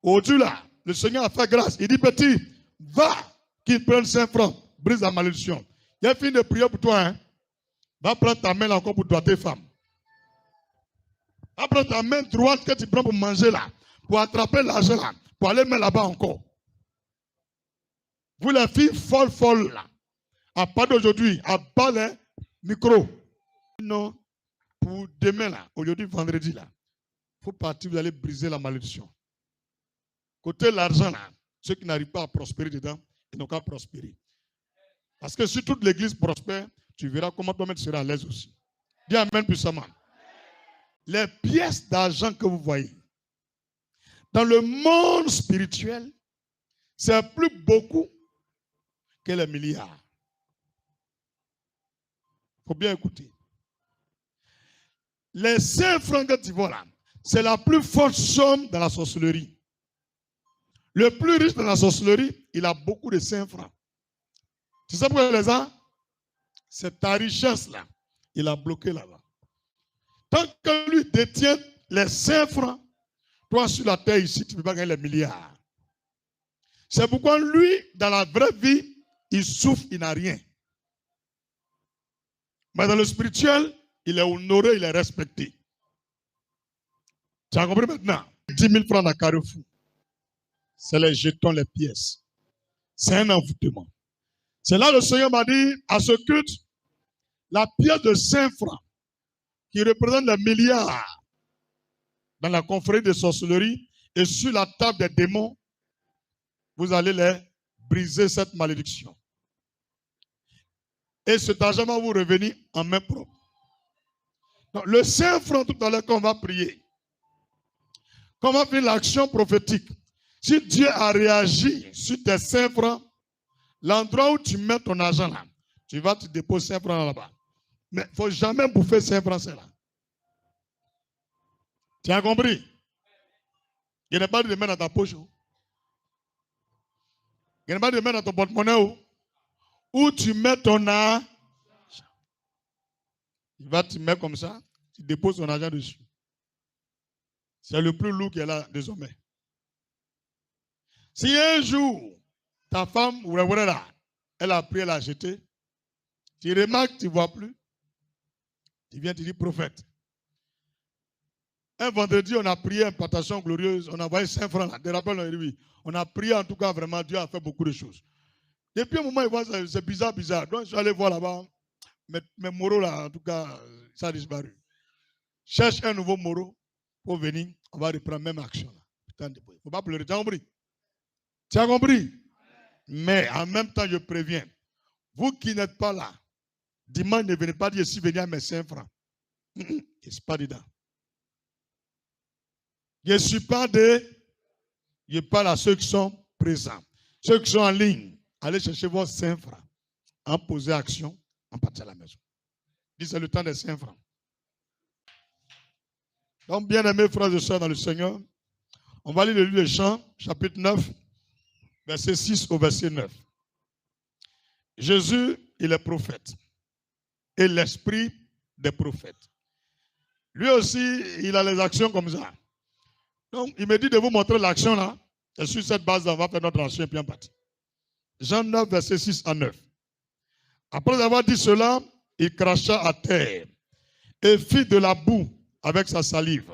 Aujourd'hui, là, le Seigneur a fait grâce. Il dit, petit, va, qu'il prenne 5 francs, brise la malédiction. Il a fini de prier pour toi. Hein. Va prendre ta main là encore pour toi, tes femmes. Va prendre ta main droite que tu prends pour manger là, pour attraper l'argent là, pour aller mettre là-bas encore. Vous les filles folles là, à part d'aujourd'hui, à part les micros. Non, pour demain là, aujourd'hui vendredi là, il faut partir, vous allez briser la malédiction. Côté l'argent là, ceux qui n'arrivent pas à prospérer dedans, ils n'ont qu'à prospérer. Parce que si toute l'église prospère, tu verras comment toi-même tu seras à l'aise aussi. Dis amen puissamment. Les pièces d'argent que vous voyez, dans le monde spirituel, c'est plus beaucoup que les milliards. Il faut bien écouter. Les 5 francs que tu vois là, c'est la plus forte somme dans la sorcellerie. Le plus riche dans la sorcellerie, il a beaucoup de 5 francs. Tu sais pourquoi il les a? C'est ta richesse là, il a bloqué là-bas. Tant que lui détient les 5 francs, toi sur la terre ici, tu ne peux pas gagner les milliards. C'est pourquoi lui, dans la vraie vie, il souffre, il n'a rien. Mais dans le spirituel, il est honoré, il est respecté. Tu as compris maintenant? 10 000 francs dans Carrefour. C'est les jetons, les pièces. C'est un envoûtement. C'est là le Seigneur m'a dit, à ce culte, la pièce de 5 francs, qui représente les milliards dans la confrérie de sorcellerie et sur la table des démons, vous allez les briser cette malédiction. Et cet argent va vous revenir en main propre. Donc, le 5 francs tout à l'heure qu'on va prier, qu'on va faire l'action prophétique. Si Dieu a réagi sur tes 5 francs, l'endroit où tu mets ton argent là, tu vas te déposer 5 francs là-bas. Mais il ne faut jamais bouffer 5 francs là. Tu as compris? Il n'y a pas de mettre dans ta poche. Il n'y a pas de mettre dans ton porte-monnaie. Où tu mets ton argent. Il va te mettre comme ça, tu déposes ton argent dessus. C'est le plus lourd qu'il y a là désormais. Si un jour, ta femme, elle a pris, elle a jeté, tu remarques, tu ne vois plus, tu viens te dire prophète. Un vendredi, on a prié impartation glorieuse, on a envoyé 5 francs là. Des rappels, oui. On a prié en tout cas vraiment, Dieu a fait beaucoup de choses. Depuis un moment, il voit ça, c'est bizarre. Donc je suis allé voir là-bas, mes moros là, en tout cas, ça a disparu. Cherche un nouveau moro pour venir, on va reprendre la même action. Il ne faut pas pleurer, tu as compris? Tu as compris? Mais en même temps, je préviens, vous qui n'êtes pas là, dimanche ne venez pas dire si venez à mes 5 francs. Je ne suis pas dedans. Je ne suis pas je parle à ceux qui sont présents. Ceux qui sont en ligne, allez chercher vos 5 francs. En poser action, en partir à la maison. Dis, c'est le temps des 5 francs. Donc, bien aimés frères et sœurs dans le Seigneur, on va lire le livre des Chants, chapitre 9, verset 6 au verset 9. Jésus, il est prophète. Et l'esprit des prophètes. Lui aussi, il a les actions comme ça. Donc, il me dit de vous montrer l'action là. Et sur cette base, on va faire notre action et puis on partit. Jean 9, verset 6 à 9. Après avoir dit cela, il cracha à terre et fit de la boue avec sa salive.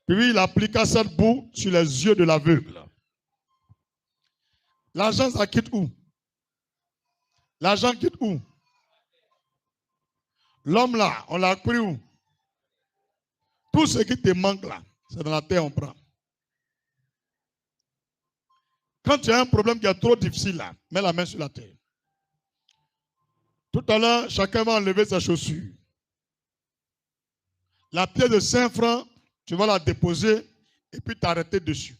Puis il appliqua cette boue sur les yeux de l'aveugle. L'argent, ça quitte où? L'argent quitte où? L'homme là, on l'a pris où? Tout ce qui te manque là, c'est dans la terre on prend. Quand tu as un problème qui est trop difficile là, mets la main sur la terre. Tout à l'heure, chacun va enlever ses chaussures. La pièce de 5 francs, tu vas la déposer et puis t'arrêter dessus.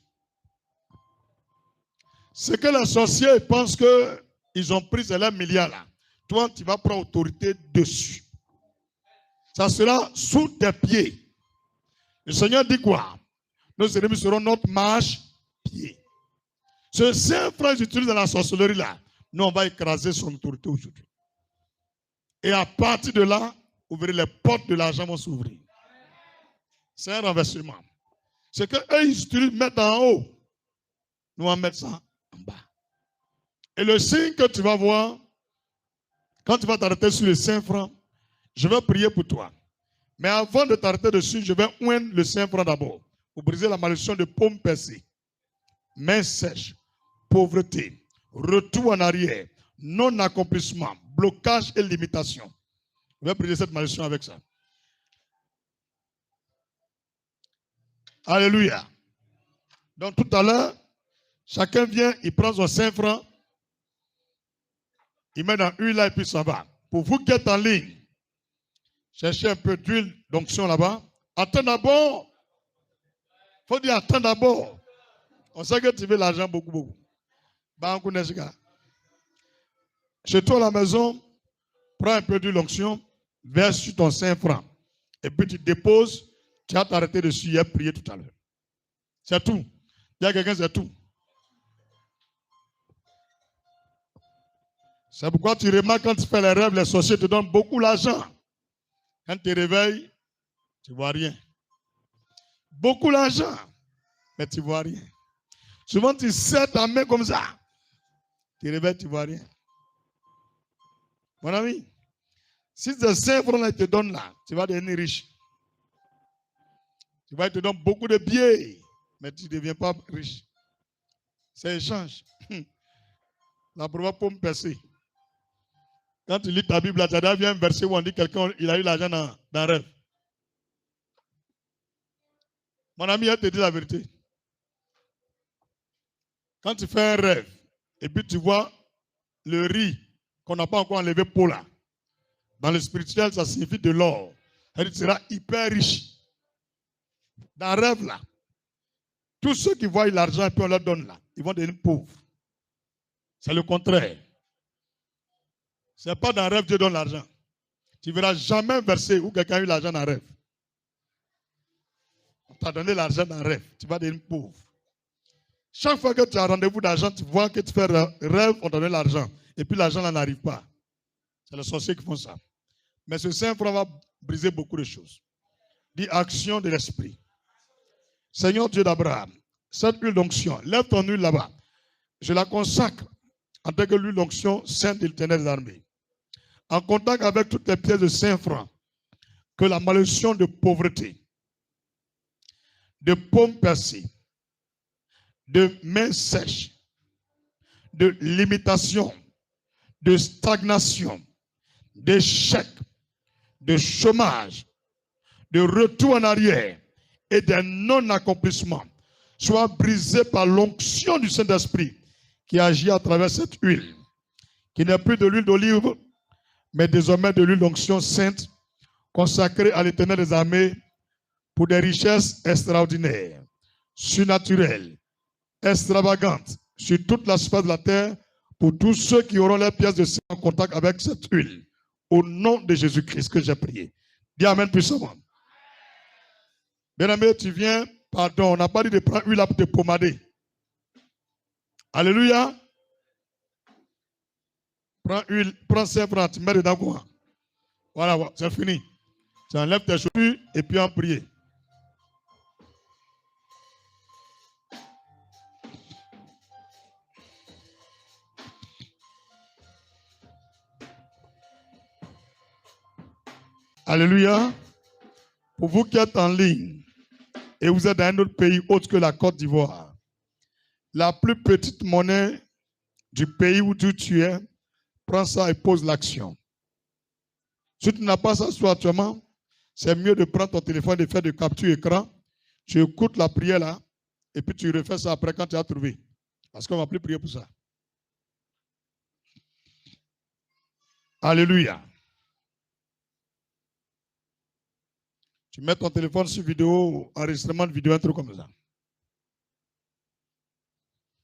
Ce que les sorciers pensent qu'ils ont pris, c'est leur milliard là. Toi, tu vas prendre autorité dessus. Ça sera sous tes pieds. Le Seigneur dit quoi? Nos ennemis seront notre marche-pied. Ce 5 francs j'utilise dans la sorcellerie là, nous on va écraser son autorité aujourd'hui. Et à partir de là, vous verrez les portes de l'argent vont s'ouvrir. C'est un renversement. C'est qu'eux ils utilisent, mettent en haut. nous allons mettre ça en bas. Et le signe que tu vas voir, quand tu vas t'arrêter sur les 5 francs, je vais prier pour toi. Mais avant de t'arrêter dessus, je vais oindre le 5 francs d'abord, pour briser la malédiction de paume percée, main sèche, pauvreté, retour en arrière, non-accomplissement, blocage et limitation. Je vais briser cette malédiction avec ça. Alléluia. Donc tout à l'heure, chacun vient, il prend son 5 francs, il met dans l'huile là et puis ça va. Pour vous qui êtes en ligne, cherchez un peu d'huile d'onction là-bas. Attends d'abord. Il faut dire attends d'abord. On sait que tu veux l'argent beaucoup. Chez toi à la maison, prends un peu d'huile d'onction, verse sur ton 5 francs. Et puis tu déposes, tu vas t'arrêter dessus, il y a prié tout à l'heure. C'est tout. Il y a quelqu'un, c'est tout. C'est pourquoi tu remarques quand tu fais les rêves, les sorciers te donnent beaucoup d'argent. Quand tu te réveilles, tu ne vois rien. Beaucoup d'argent, mais tu ne vois rien. Souvent, tu serres ta main comme ça. Tu te réveilles, tu ne vois rien. Mon ami, si ces 5 francs là te donnent là, tu vas devenir riche. Tu vas te donner beaucoup de billets, mais tu ne deviens pas riche. C'est échange. La preuve pour me percer. Quand tu lis ta Bible, tu as bien un verset où on dit quelqu'un il a eu l'argent dans un rêve. Mon ami, elle te dit la vérité. Quand tu fais un rêve, et puis tu vois le riz qu'on n'a pas encore enlevé pour là, dans le spirituel, ça signifie de l'or. Tu seras hyper riche. Dans le rêve là, tous ceux qui voient l'argent et puis on leur donne là, ils vont devenir pauvres. C'est le contraire. Ce n'est pas dans le rêve que Dieu donne l'argent. Tu ne verras jamais un verset où quelqu'un a eu l'argent dans le rêve. On t'a donné l'argent dans le rêve. Tu vas devenir pauvre. Chaque fois que tu as rendez-vous d'argent, tu vois que tu fais rêve, on t'a donné l'argent. Et puis l'argent là n'arrive pas. C'est les sorciers qui font ça. Mais ce Saint-Franc va briser beaucoup de choses. Dis action de l'esprit. Seigneur Dieu d'Abraham, cette huile d'onction, lève ton huile là-bas. Je la consacre en tant que l'huile d'onction sainte de l'Éternel des armées. En contact avec toutes les pièces de 5 francs, que la malédiction de pauvreté, de paume percée, de main sèche, de limitation, de stagnation, d'échec, de chômage, de retour en arrière et de non-accomplissement soit brisé par l'onction du Saint-Esprit qui agit à travers cette huile, qui n'est plus de l'huile d'olive, mais désormais de l'huile d'onction sainte consacrée à l'Éternel des armées pour des richesses extraordinaires, surnaturelles, extravagantes sur toute la surface de la terre pour tous ceux qui auront leurs pièces de sang en contact avec cette huile. Au nom de Jésus-Christ que j'ai prié. Dis Amen puissamment. Bien-aimé, tu viens, pardon, on n'a pas dit de prendre huile pour te pommader. Alléluia. Prends huile, prends 5 francs, tu mets dedans quoi. Voilà, c'est fini. Tu enlèves tes chaussures et puis en prier. Alléluia. Pour vous qui êtes en ligne et vous êtes dans un autre pays autre que la Côte d'Ivoire, la plus petite monnaie du pays où tu es, prends ça et pose l'action. Si tu n'as pas ça sur actuellement, c'est mieux de prendre ton téléphone et de faire de capture écran. Tu écoutes la prière là et puis tu refais ça après quand tu as trouvé. Parce qu'on ne va plus prier pour ça. Alléluia. Tu mets ton téléphone sur vidéo, enregistrement de vidéo, un truc comme ça.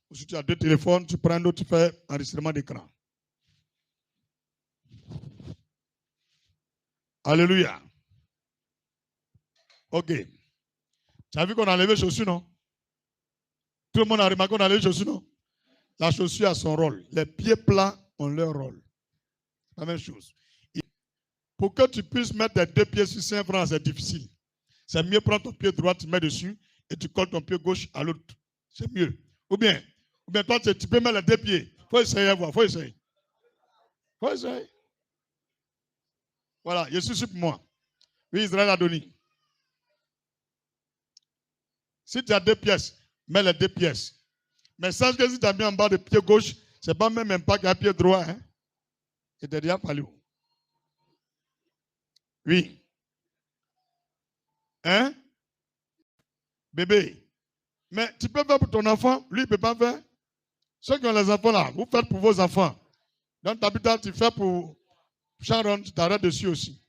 Ou si tu as 2 téléphones, tu prends un autre, tu fais enregistrement d'écran. Alléluia. Ok. Tu as vu qu'on a enlevé les chaussures, non? Tout le monde a remarqué qu'on a enlevé les chaussures, non? La chaussure a son rôle. Les pieds plats ont leur rôle. La même chose. Pour que tu puisses mettre tes 2 pieds sur 5 francs, c'est difficile. C'est mieux prendre ton pied droit, tu mets dessus et tu colles ton pied gauche à l'autre. C'est mieux. Ou bien, Ou bien toi, tu peux mettre les 2 pieds. Il faut essayer, voir. Il faut essayer. Il faut essayer. Voilà, je suis pour moi. Oui, Israël a donné. Si tu as 2 pièces, mets les 2 pièces. Mais sache que si tu as mis en bas de pied gauche, ce n'est pas même impact à pied droit. Hein? Et tu es déjà parlé. Oui. Hein? Bébé. Mais tu peux faire pour ton enfant, lui, il ne peut pas faire. Ceux qui ont les enfants là, vous faites pour vos enfants. Dans ta habitat, tu fais pour Sharon, tu t'arrêtes dessus aussi.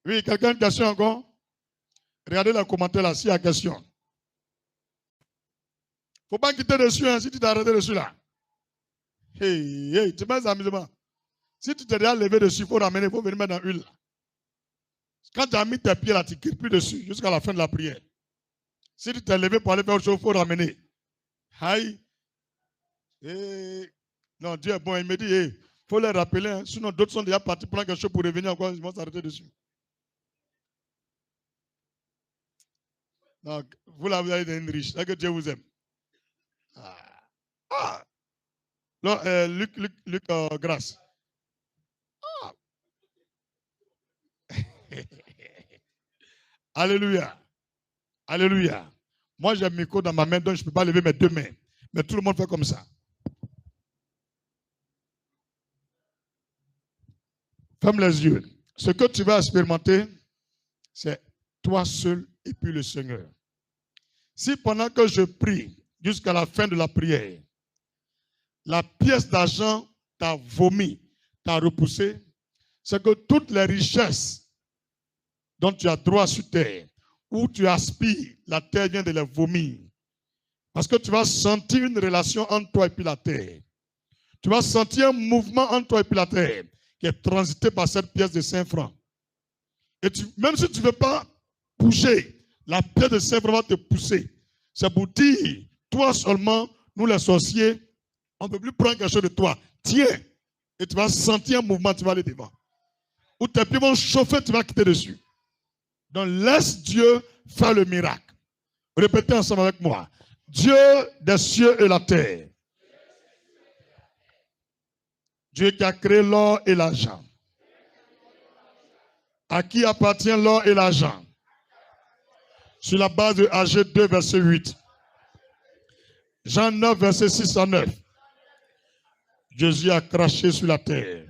Oui, quelqu'un a une question encore? Regardez les commentaires là, s'il y a question. Il ne faut pas quitter dessus, hein, si tu t'arrêtes dessus là. Hey, tu mets amusement. Si tu t'es déjà levé dessus, il faut ramener, il faut venir mettre dans l'huile. Quand tu as mis tes pieds là, tu ne quittes plus dessus jusqu'à la fin de la prière. Si tu t'es levé pour aller faire autre chose, il faut ramener. Aïe. Non, Dieu est bon. Il me dit, il faut les rappeler. Hein. Sinon, d'autres sont déjà partis prendre quelque chose pour revenir encore. Ils vont s'arrêter dessus. Donc, vous là, vous allez être riche. C'est que Dieu vous aime. Non, Luc Grâce. Alléluia. Alléluia. Moi, j'ai un micro dans ma main, donc je ne peux pas lever mes 2 mains. Mais tout le monde fait comme ça. Ferme les yeux. Ce que tu vas expérimenter, c'est toi seul et puis le Seigneur. Si pendant que je prie, jusqu'à la fin de la prière, la pièce d'argent t'a vomi, t'a repoussé, c'est que toutes les richesses dont tu as droit sur terre, où tu aspires, la terre vient de les vomir. Parce que tu vas sentir une relation entre toi et puis la terre. Tu vas sentir un mouvement entre toi et puis la terre qui est transité par cette pièce de 5 francs. Et même si tu ne veux pas bouger, la pièce de 5 francs va te pousser. C'est pour dire, toi seulement, nous les sorciers, on ne peut plus prendre quelque chose de toi. Tiens, et tu vas sentir un mouvement, tu vas aller devant. Ou tes pieds vont chauffer, tu vas quitter dessus. Donc laisse Dieu faire le miracle. Répétez ensemble avec moi. Dieu des cieux et la terre. Dieu qui a créé l'or et l'argent. À qui appartient l'or et l'argent? Sur la base de Ag 2, verset 8. Jean 9, verset 6 à 9. Jésus a craché sur la terre.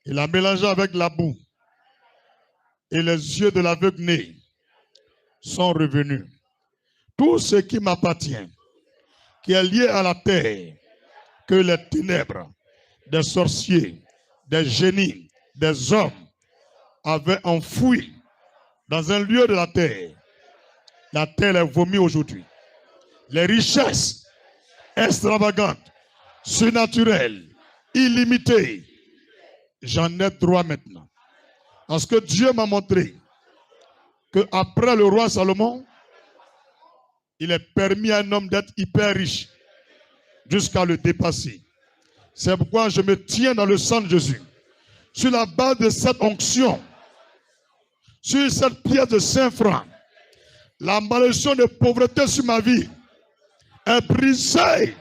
Il a mélangé avec la boue. Et les yeux de l'aveugle-né sont revenus. Tout ce qui m'appartient, qui est lié à la terre, que les ténèbres, des sorciers, des génies, des hommes avaient enfoui dans un lieu de la terre est vomie aujourd'hui. Les richesses extravagantes, surnaturelles, illimitées, j'en ai droit maintenant. Parce que Dieu m'a montré qu'après le roi Salomon, il est permis à un homme d'être hyper riche jusqu'à le dépasser. C'est pourquoi je me tiens dans le sang de Jésus. Sur la base de cette onction, sur cette pièce de 5 francs, la malédiction de pauvreté sur ma vie est brisée.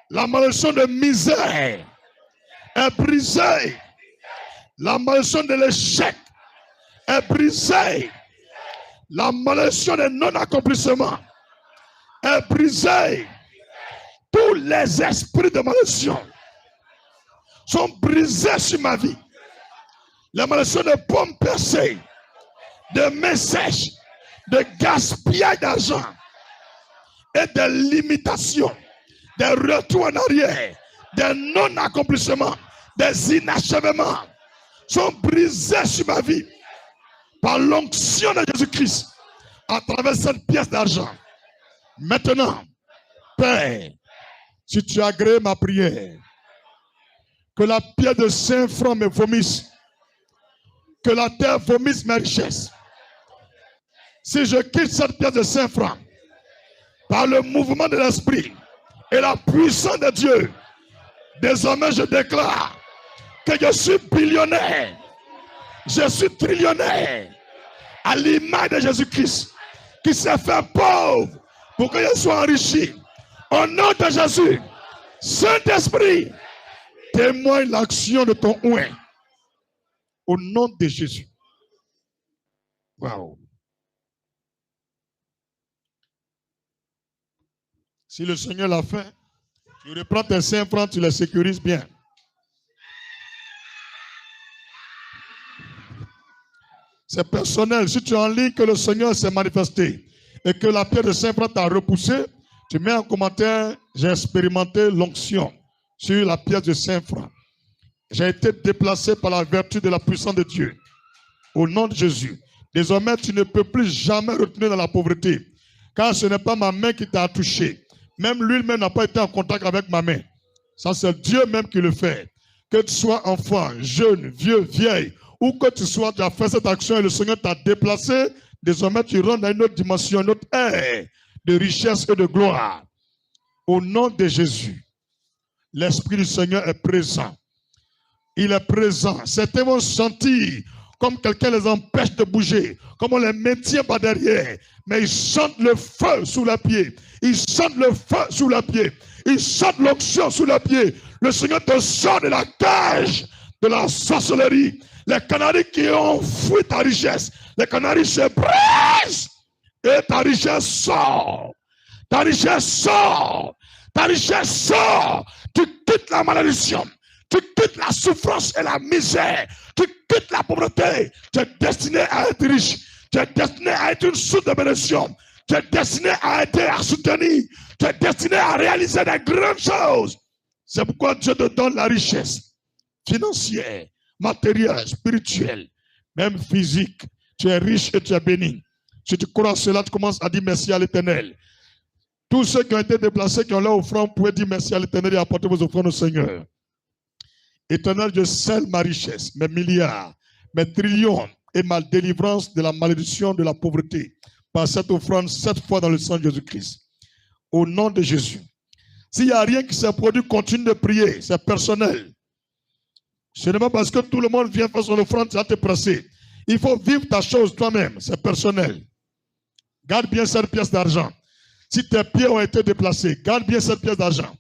La malédiction de misère est brisée. La malédiction de l'échec est brisée. La malédiction de non-accomplissement est brisée. Tous les esprits de malédiction sont brisés sur ma vie. Les malédictions de pommes percées, de mains sèches, de gaspillage d'argent et de limitations, des retours en arrière, des non-accomplissements, des inachèvements sont brisés sur ma vie par l'onction de Jésus-Christ à travers cette pièce d'argent. Maintenant, Père, si tu as agréé ma prière, que la pièce de 5 francs me vomisse, que la terre vomisse mes richesses. Si je quitte cette pièce de 5 francs, par le mouvement de l'esprit et la puissance de Dieu, désormais je déclare que je suis billionnaire, je suis trillionnaire, à l'image de Jésus-Christ, qui s'est fait pauvre pour que je sois enrichi. Au nom de Jésus, Saint-Esprit, témoigne l'action de ton oint. Au nom de Jésus. Waouh. Si le Seigneur l'a fait, tu reprends tes 5 francs, tu les sécurises bien. C'est personnel. Si tu es en ligne que le Seigneur s'est manifesté et que la pierre de 5 francs t'a repoussé, tu mets en commentaire, j'ai expérimenté l'onction sur la pierre de 5 francs. J'ai été déplacé par la vertu de la puissance de Dieu. Au nom de Jésus. Désormais, tu ne peux plus jamais retourner dans la pauvreté. Car ce n'est pas ma main qui t'a touché. Même lui-même n'a pas été en contact avec ma main. Ça, c'est Dieu même qui le fait. Que tu sois enfant, jeune, vieux, vieille, où que tu sois, tu as fait cette action et le Seigneur t'a déplacé. Désormais, tu rentres dans une autre dimension, une autre ère de richesse et de gloire. Au nom de Jésus, l'Esprit du Seigneur est présent. Il est présent. Certains vont sentir comme quelqu'un les empêche de bouger, comme on les maintient par derrière. Mais ils sentent le feu sous la pied. Ils sentent le feu sous la pied. Ils sentent l'onction sous la pied. Le Seigneur te sort de la cage de la sorcellerie. Les canaris qui ont fui ta richesse, les canaris se brisent et ta richesse sort. Ta richesse sort. Ta richesse sort. Tu quittes la malédiction. Tu quittes la souffrance et la misère. Tu quittes la pauvreté. Tu es destiné à être riche. Tu es destiné à être une source de bénédiction. Tu es destiné à aider, à soutenir. Tu es destiné à réaliser des grandes choses. C'est pourquoi Dieu te donne la richesse financière, matérielle, spirituelle, même physique. Tu es riche et tu es béni. Si tu crois cela, tu commences à dire merci à l'Éternel. Tous ceux qui ont été déplacés, qui ont leur offrande, pouvez dire merci à l'Éternel et apporter vos offrandes au Seigneur. Éternel, je scelle ma richesse, mes milliards, mes trillions et ma délivrance de la malédiction de la pauvreté par cette offrande 7 fois dans le sang de Jésus-Christ. Au nom de Jésus. S'il n'y a rien qui s'est produit, continue de prier. C'est personnel. Ce n'est pas parce que tout le monde vient faire son offrande, ça te presser. Il faut vivre ta chose toi-même. C'est personnel. Garde bien cette pièce d'argent. Si tes pieds ont été déplacés, garde bien cette pièce d'argent.